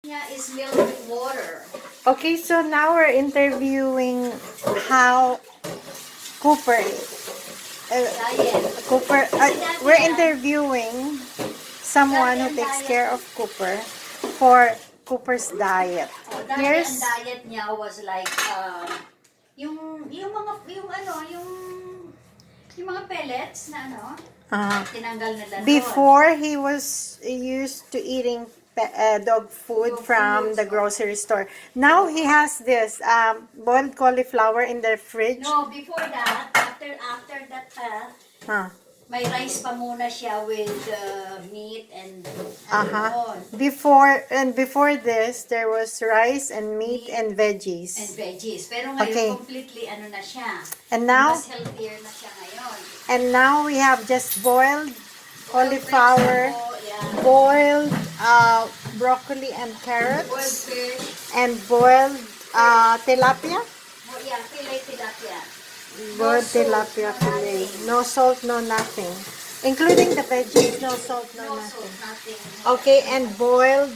Yeah, is milk with water. Okay, so now we're interviewing how Cooper. Diet. Cooper. We're interviewing someone who Dati ang takes diet care of Cooper for Cooper's diet. Dati ang Here's diet niya was like, yung mga, yung mga pellets na tinanggal na doon. before he was used to eating dog food from the grocery store. Now he has this boiled cauliflower in the fridge. No, before that, after that Huh. may rice pa muna siya with meat and Before this, there was rice and meat and veggies. and veggies. Pero ngayon, Okay. completely na siya. And now, Mas healthier na siya ngayon. and now we have just boiled cauliflower, Yeah. boiled broccoli and Boiled carrots, fish. and boiled tilapia. Oh, yeah, fillet tilapia. Boiled salt, tilapia no fillet. nothing. No salt, no nothing. Including the veggies, no salt, no No nothing. salt, nothing. Okay, and boiled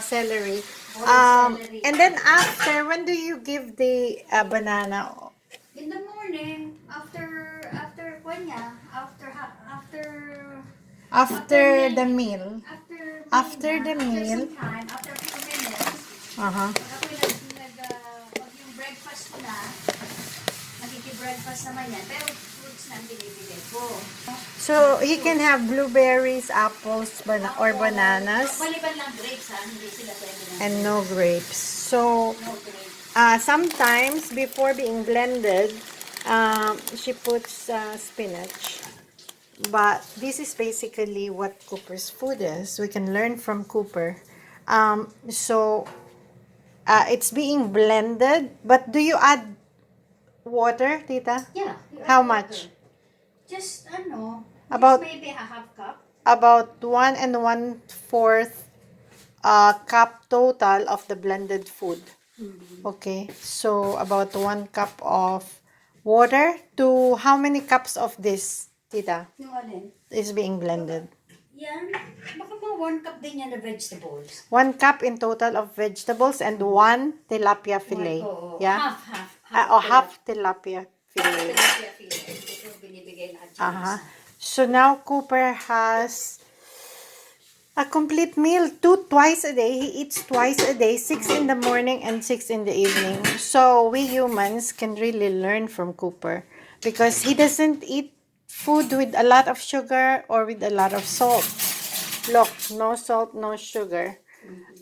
celery. Celery. And then after, when do you give the banana? In the morning, after kunya, After the meal. after After the meal. some time, after 2 minutes, Uh-huh. pag ako'y pag yung breakfast ko na, nakiki-breakfast naman yan, pero fruits na ang binibigay ko. So, he can have blueberries, apples, or bananas, Maliban lang grapes ha, hindi sila pwede na. and no grapes. So, No grapes. sometimes, before being blended, she puts spinach. But this is basically what Cooper's food is. We can learn from Cooper. It's being blended. But do you add water, Tita? Yeah. you How add much? water. Just, About- just maybe a half cup. About 1 1/4 cup total of the blended food. Okay, so about 1 cup of water to how many cups of this, Tita, Yung alin? is being blended? Yan. Baka mga 1 cup din yan na vegetables. 1 cup in total of vegetables and 1 tilapia fillet. Oo. Yeah? Half. Half tilapia fillet. Tilapia fillet. Ito binibigay lahat dyan. So now Cooper has a complete meal twice a day. He eats twice a day, 6 in the morning and 6 in the evening. So we humans can really learn from Cooper because he doesn't eat food with a lot of sugar or with a lot of salt. Look, no salt, no sugar.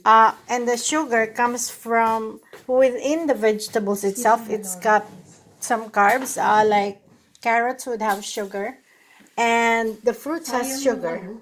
And the sugar comes from within the vegetables itself. It's got some carbs, like carrots would have sugar, and the fruits has sugar.